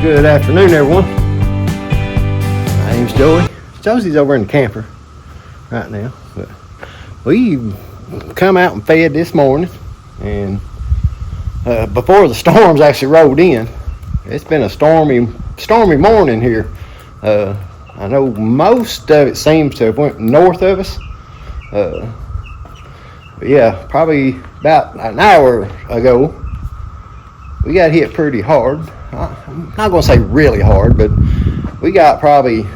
Good afternoon, everyone. My name's Joey. Josie's over in the camper right now. But we come out and fed this morning, and before the storms actually rolled in, it's been a stormy morning here. I know most of it seems to have went north of us. But yeah, probably about an hour ago, we got hit pretty hard. I'm not going to say really hard, but we got probably,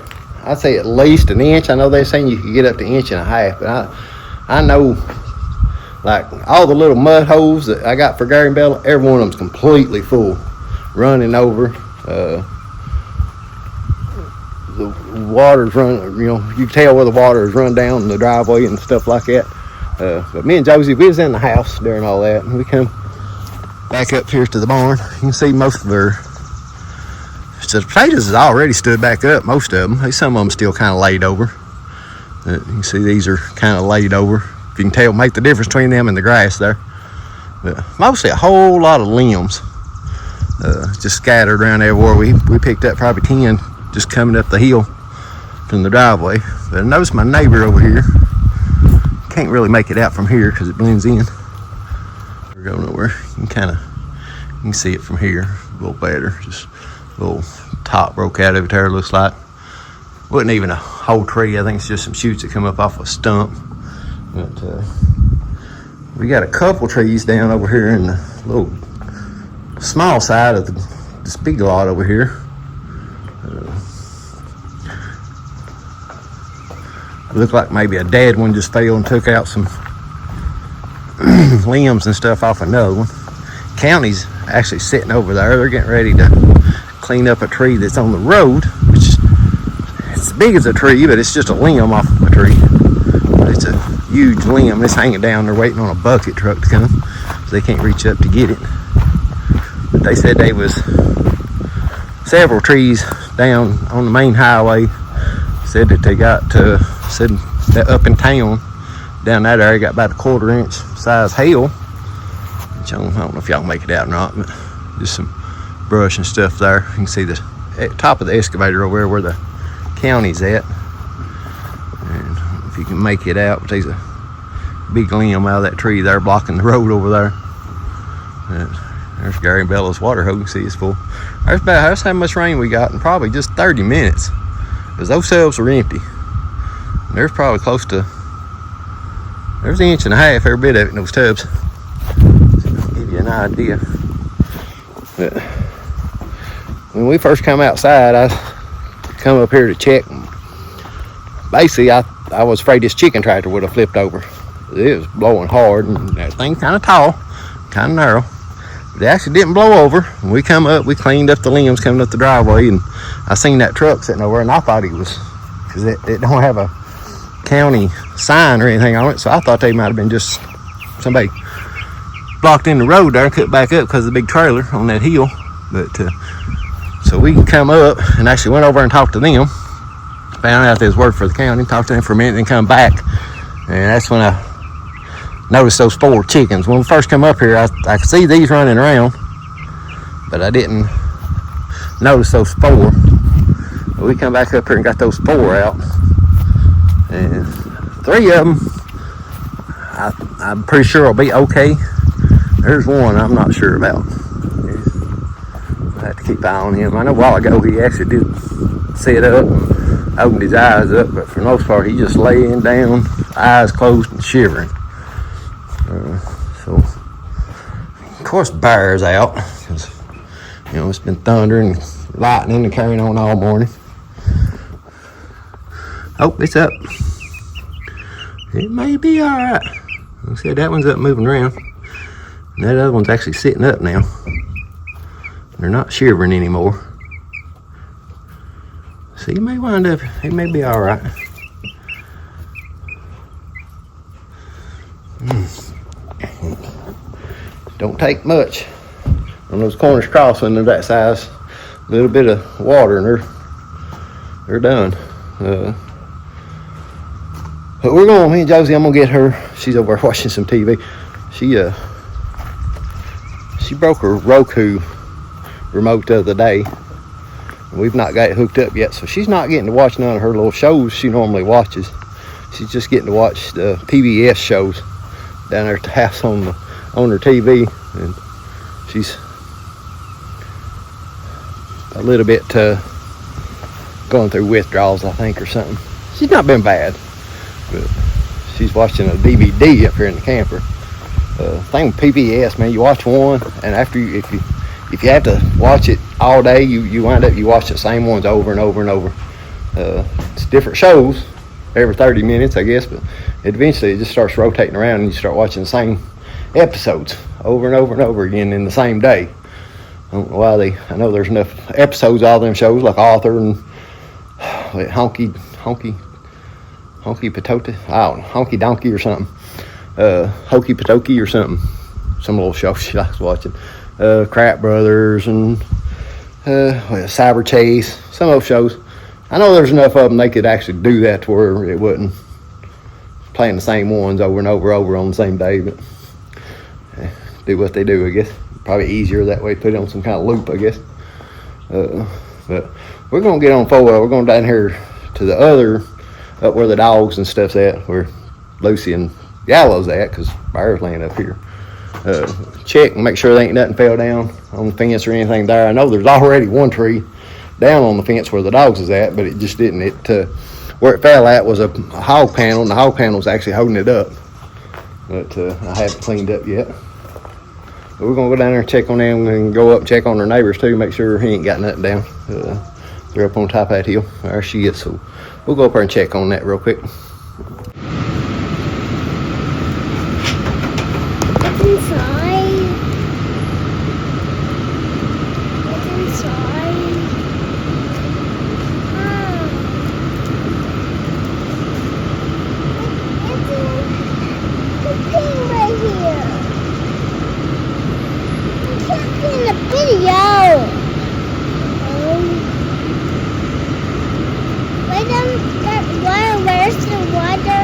I'd say at least an inch. I know they're saying you could get up to 1.5 inches, but I know, like, all the little mud holes that I got for Gary and Bella, every one of them's completely full, running over. The water's running, you know, you can tell where the water has run down the driveway and stuff like that. But me and Josie, we was in the house during all that, and we come back up here to the barn. You can see most of their, so the potatoes has already stood back up, most of them. Some of them still kind of laid over. You can see these are kind of laid over. You can tell, make the difference between them and the grass there. But mostly a whole lot of limbs just scattered around everywhere. We picked up probably 10 just coming up the hill from the driveway. But notice my neighbor over here. Can't really make it out from here because it blends in. We're going nowhere. You can see it from here a little better. Just a little top broke out over there, looks like. Wasn't even a whole tree. I think it's just some shoots that come up off a stump. But we got a couple trees down over here in the little small side of this big lot over here. Looked like maybe a dead one just fell and took out some limbs and stuff off another one. County's actually sitting over there. They're getting ready to clean up a tree that's on the road, which is as big as a tree, but it's just a limb off of a tree. But it's a huge limb. It's hanging down. They're waiting on a bucket truck to come, so they can't reach up to get it. But they said there was several trees down on the main highway. Said that they got said that up in town down that area got about a 1/4 inch size hail, which I don't know if y'all can make it out or not, but just some brush and stuff there. You can see the top of the excavator over there where the county's at, and if you can make it out, there's a big limb out of that tree there blocking the road over there. There's Gary and Bella's water hose. You can see it's full. That's how much rain we got in probably just 30 minutes, because those tubs were empty. There's probably close to, there's 1.5 inches every bit of it in those tubs. To give you an idea. But when we first come outside, I come up here to check. Basically, I was afraid this chicken tractor would have flipped over. It was blowing hard, and that thing's kind of tall, kind of narrow. But it actually didn't blow over. When we come up, we cleaned up the limbs coming up the driveway, and I seen that truck sitting over, and I thought he was, because it don't have a county sign or anything on it, so I thought they might have been just somebody blocked in the road there and cut back up because of the big trailer on that hill. But so we come up and actually went over and talked to them, found out they was working for the county, talked to them for a minute, and come back, and that's when I noticed those 4 chickens. When we first come up here, I could see these running around, but I didn't notice those 4. But we come back up here and got those 4 out, and 3 of them I'm pretty sure will be okay. There's one I'm not sure about. I have to keep an eye on him. I know a while ago he actually did sit up, opened his eyes up, but for the most part he's just laying down, eyes closed and shivering. So of course bear's out, because you know it's been thundering, lightning, and carrying on all morning. Oh, it's up. It may be all right. Like I said, that one's up moving around, and that other one's actually sitting up now. They're not shivering anymore. So he may wind up, he may be all right. Don't take much on those Cornish cross when they're that size. A little bit of water and they're done. But we're going, me and Josie, I'm gonna get her. She's over there watching some TV. She broke her Roku remote the other day, We've not got it hooked up yet, so she's not getting to watch none of her little shows she normally watches. She's just getting to watch the PBS shows down there at the house on her TV, and she's a little bit going through withdrawals, I think, or something. She's not been bad, but she's watching a DVD up here in the camper. Thing with PBS, man, you watch one, and after if you have to watch it all day, you wind up you watch the same ones over and over and over. It's different shows every 30 minutes, I guess, but eventually it just starts rotating around, and you start watching the same episodes over and over and over again in the same day. I don't know why I know there's enough episodes of all them shows, like Arthur and Honky Potote, I don't know, Honky Donkey or something, Hokey Patoki or something, some little show she likes watching, Crap Brothers and Cyber Chase, some of those shows. I know there's enough of them they could actually do that to where it wasn't playing the same ones over and over on the same day, but do what they do, I guess. Probably easier that way, put it on some kind of loop, I guess. But we're going to get on forward. We're going down here to the other, up where the dogs and stuff's at, where Lucy and Yallow's at, because Bear's laying up here. Check and make sure there ain't nothing fell down on the fence or anything there. I know there's already one tree down on the fence where the dogs is at, but it just didn't. Where it fell at was a hog panel, and the hog panel was actually holding it up. But I haven't cleaned up yet. But we're going to go down there and check on them, and go up and check on their neighbors too, make sure he ain't got nothing down. They're up on top of that hill. There she is. So we'll go up there and check on that real quick. What's inside? What's inside? It's a thing right here. I can't see in the video. Where's the water?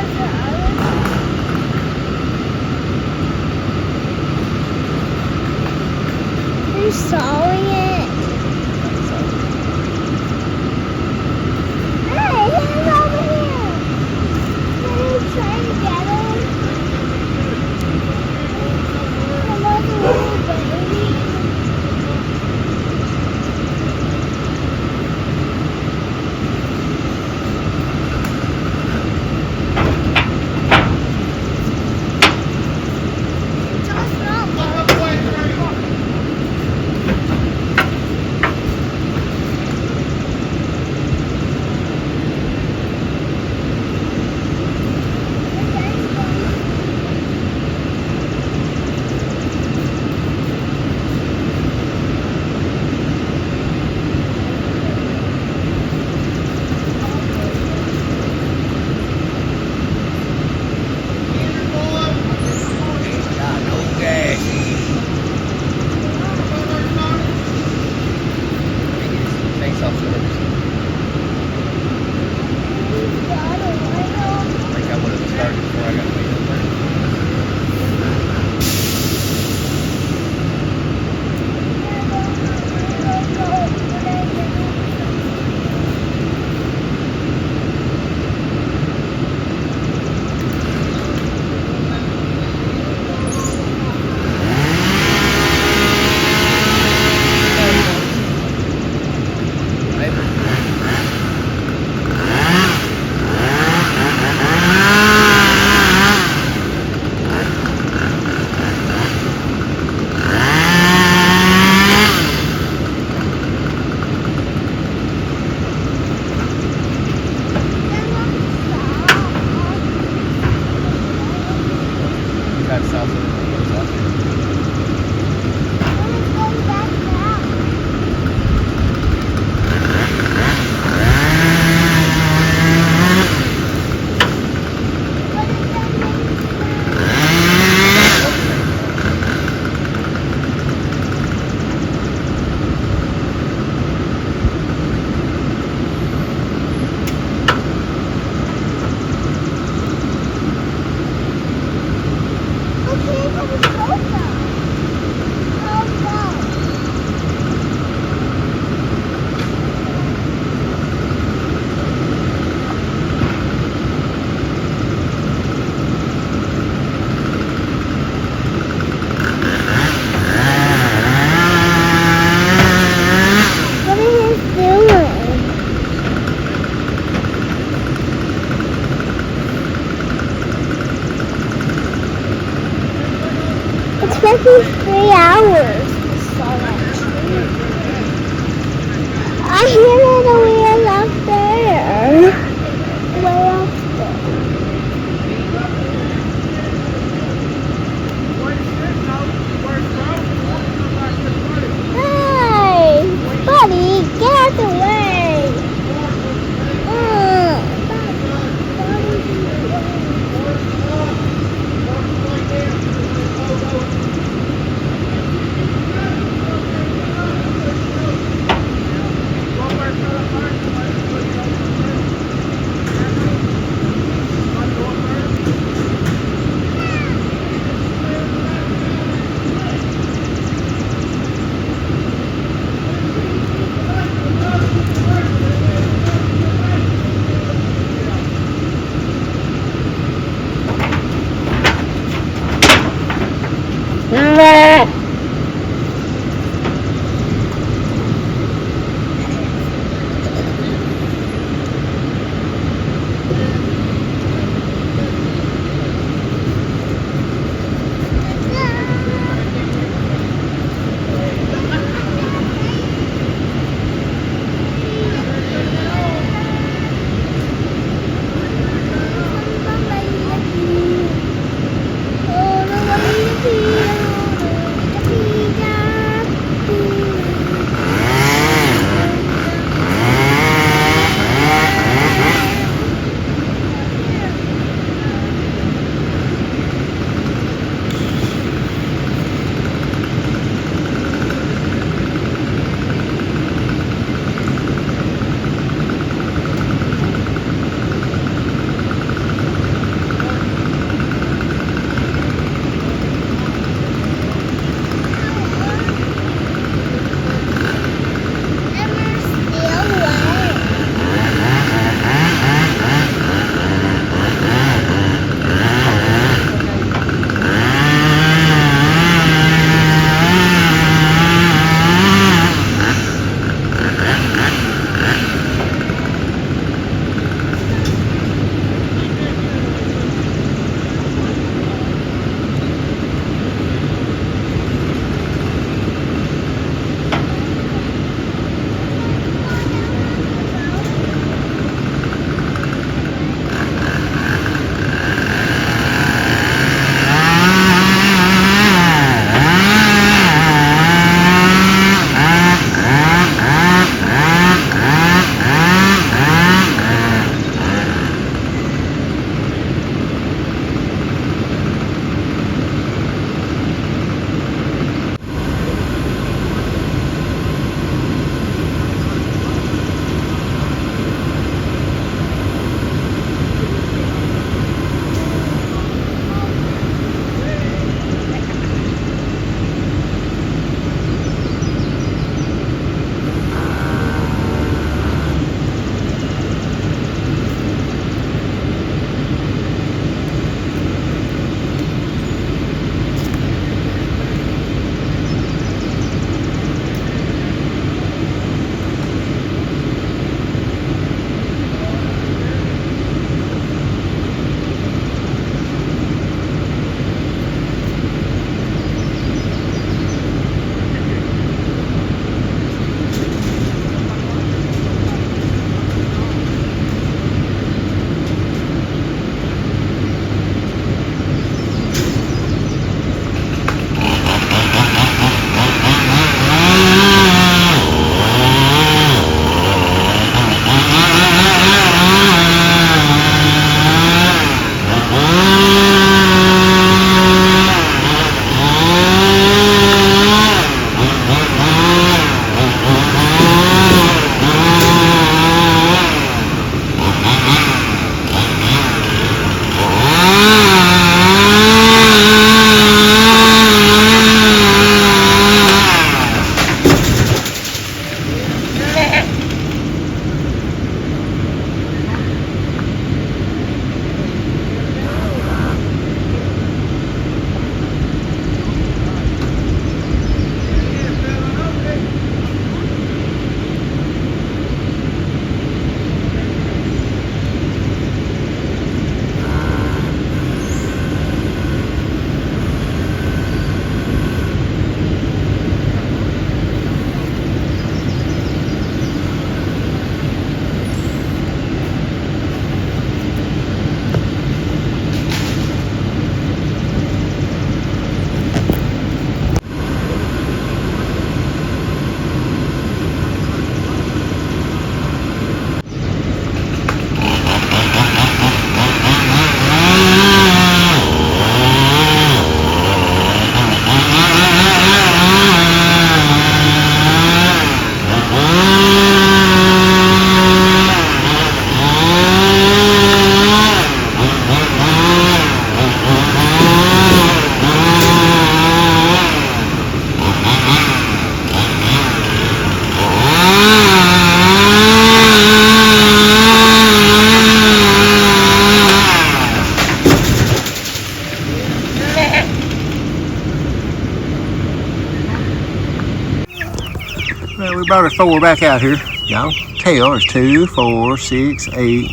Well, we brought our four back out here. Y'all tell there's 2, 4, 6, 8.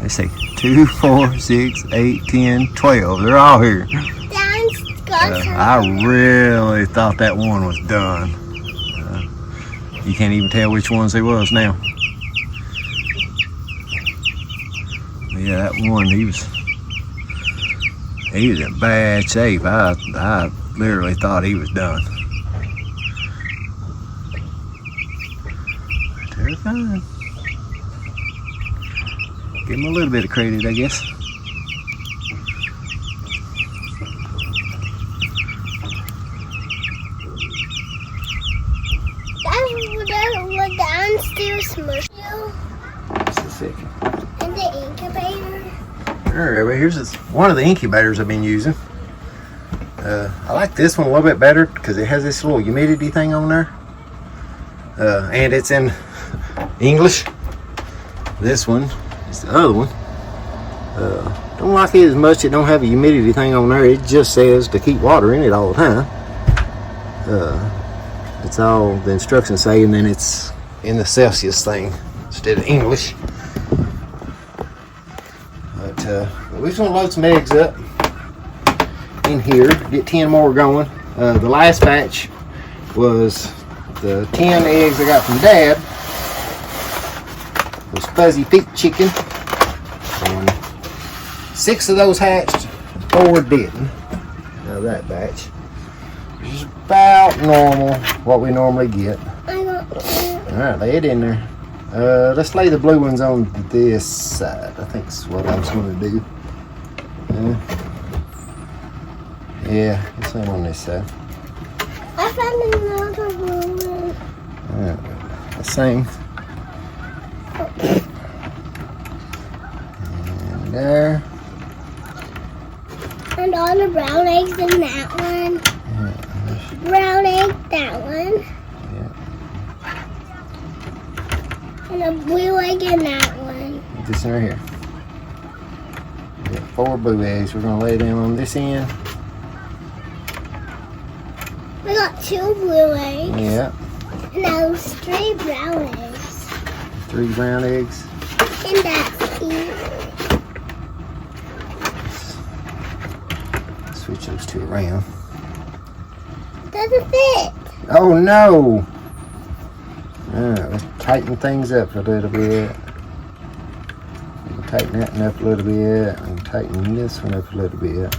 Let's Let's see. 2, 4, 6, 8, 10, 12. They're all here. Dad's got some. I really thought that one was done. You can't even tell which ones it was now. But yeah, that one, he was in bad shape. I literally thought he was done. But they're fine. Give him a little bit of credit, I guess. What downstairs smush you Just a second. in the incubator. Alright, well here's one of the incubators I've been using. I like this one a little bit better because it has this little humidity thing on there. And it's in English. This one is the other one. Don't like it as much. It don't have a humidity thing on there. It just says to keep water in it all the time. It's all the instructions say, and then it's in the Celsius thing instead of English. But we're just gonna load some eggs up in here. Get 10 more going. The last batch was the 10 eggs I got from Dad. Was fuzzy pink chicken, and 6 of those hatched, 4 didn't. Now that batch, which is about normal, what we normally get. I got All right, lay it in there. Let's lay the blue ones on this side. I think that's what I was going to do. Yeah, let's lay them on this side. I found another one. All right, the same. And there. And all the brown eggs in that one. Brown egg, that one. And a blue egg in that one. Put this in right here. We got 4 blue eggs. We're gonna lay them on this end. We got 2 blue eggs. Yeah. And those 3 brown eggs. 3 brown eggs. And that's here. Switch those 2 around. Doesn't fit. Oh no! Alright, let's tighten things up a little bit. We can tighten that one up a little bit. We can tighten this one up a little bit.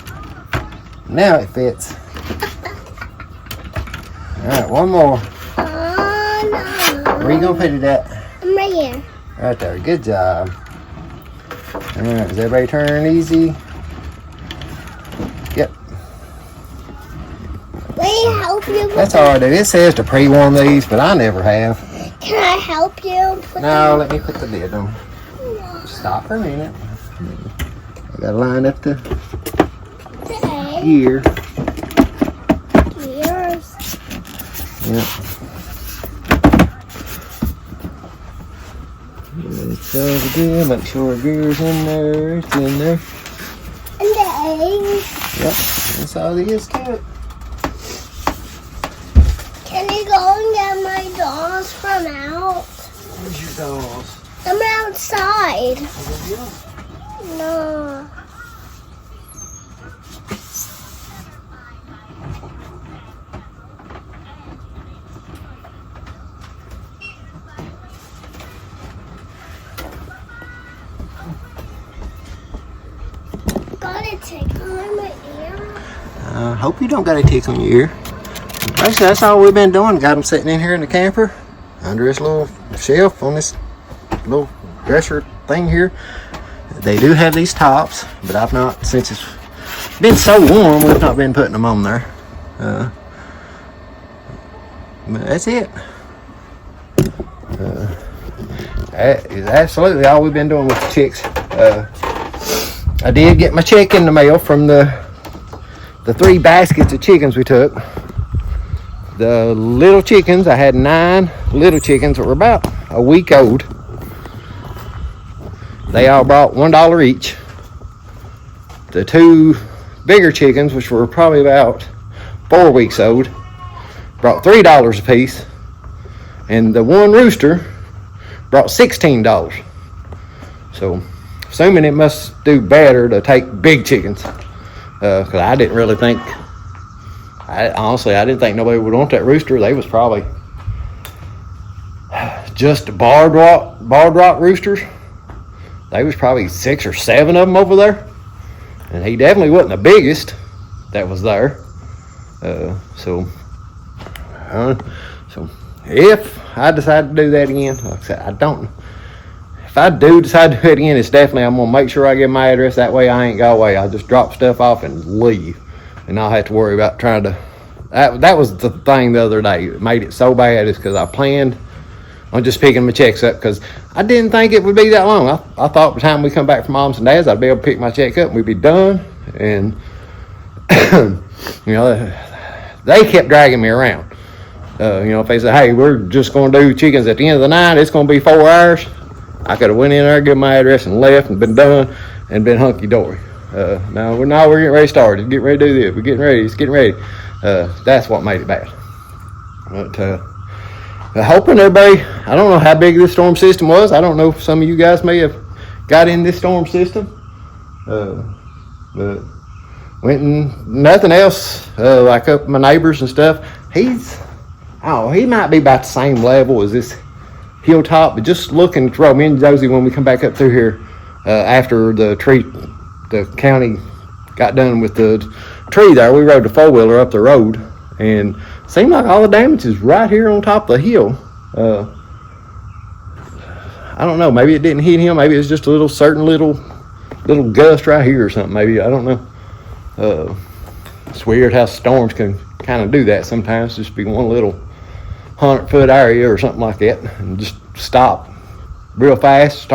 Now it fits. Alright, one more. Oh no. Where you gonna put it at? I'm right here. Right there, good job. Alright, is everybody turning easy? Yep. Let me help you. That's all I do. It says to pre-warm these, but I never have. Can I help you? Put No, let me put the lid on. them Stop for a minute. I gotta line up the the egg. gear. Here's. Yep. It's over there. Make sure the gear's in there. It's in there. And the eggs. Yep. That's all it is to it. Can you go and get my dolls from out? Where's your dolls? I'm outside. No. Got a tick on my ear. I hope you don't got a tick on your ear. Actually, that's all we've been doing. Got them sitting in here in the camper under this little shelf on this little dresser thing here. They do have these tops, but I've not, since it's been so warm, we've not been putting them on there. But that's it. That is absolutely all we've been doing with the chicks. I did get my check in the mail from the 3 baskets of chickens we took. The little chickens, I had 9 little chickens that were about a week old. They all brought $1 each. The 2 bigger chickens, which were probably about 4 weeks old, brought $3 a piece. And the 1 rooster brought $16. So assuming it must do better to take big chickens. Because I didn't really think, honestly, I didn't think nobody would want that rooster. They was probably just barred rock roosters. They was probably 6 or 7 of them over there. And he definitely wasn't the biggest that was there. So if I decide to do that again, like I said, I don't. If I do decide to do it again, it's definitely, I'm gonna make sure I get my address. That way I ain't go away. I'll just drop stuff off and leave, and I'll have to worry about trying to. That was the thing the other day. It made it so bad is because I planned on just picking my checks up, because I didn't think it would be that long. I thought by the time we come back from Mom's and Dad's, I'd be able to pick my check up and we'd be done. And you know, they kept dragging me around. You know, if they said, "Hey, we're just going to do chickens at the end of the night, it's going to be 4 hours," I could have went in there, given my address, and left, and been done, and been hunky dory. Now we're getting ready to start. It's getting ready to do this. We're getting ready. It's getting ready. That's what made it bad. But hoping everybody. I don't know how big this storm system was. I don't know if some of you guys may have got in this storm system. But went and nothing else. Like up my neighbors and stuff. He might be about the same level as this hilltop, but just looking through me and Josie when we come back up through here after the county got done with the tree there, we rode the 4-wheeler up the road, and it seemed like all the damage is right here on top of the hill. I don't know, maybe it didn't hit him, maybe it's just a little gust right here or something, maybe, I don't know. It's weird how storms can kind of do that sometimes, just be one little 100-foot area or something like that, and just start real fast.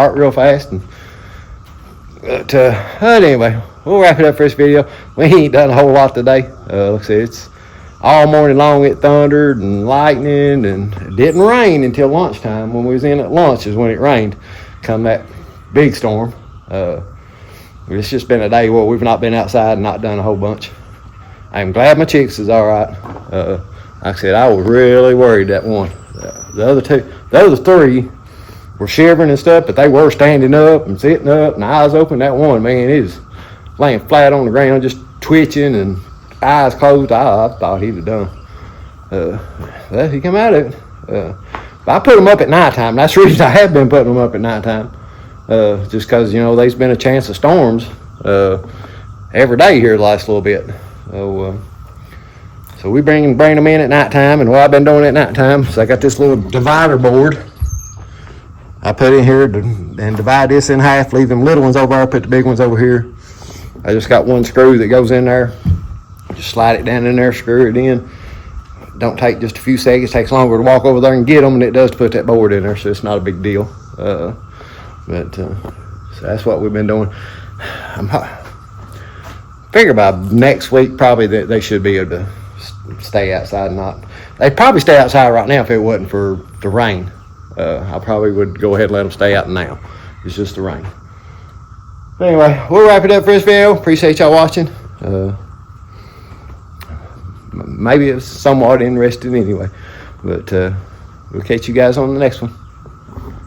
But anyway, we'll wrap it up for this video. We ain't done a whole lot today. Like I said, it's all morning long. It thundered and lightning, and it didn't rain until lunchtime. When we was in at lunch is when it rained. Come that big storm. It's just been a day where we've not been outside and not done a whole bunch. I'm glad my chicks is all right. Like I said, I was really worried that one. The other 3 were shivering and stuff, but they were standing up and sitting up and eyes open. That one, man, is laying flat on the ground, just twitching and eyes closed. I thought he'd have done. Well, he come out of it. But I put them up at nighttime. That's the reason I have been putting them up at nighttime. Just because, you know, there's been a chance of storms every day here the last little bit. So we bring them in at nighttime, and what I've been doing at nighttime is I got this little divider board I put in here and divide this in half, leave them little ones over there, put the big ones over here. I just got one screw that goes in there. Just slide it down in there, screw it in. Don't take just a few seconds. It takes longer to walk over there and get them than it does to put that board in there, so it's not a big deal. So that's what we've been doing. Figure by next week probably that they should be able to stay outside. They'd probably stay outside right now if it wasn't for the rain. I probably would go ahead and let them stay out now. It's just the rain. Anyway, we'll wrap it up for this video. Appreciate y'all watching. Maybe it's somewhat interesting anyway, but we'll catch you guys on the next one.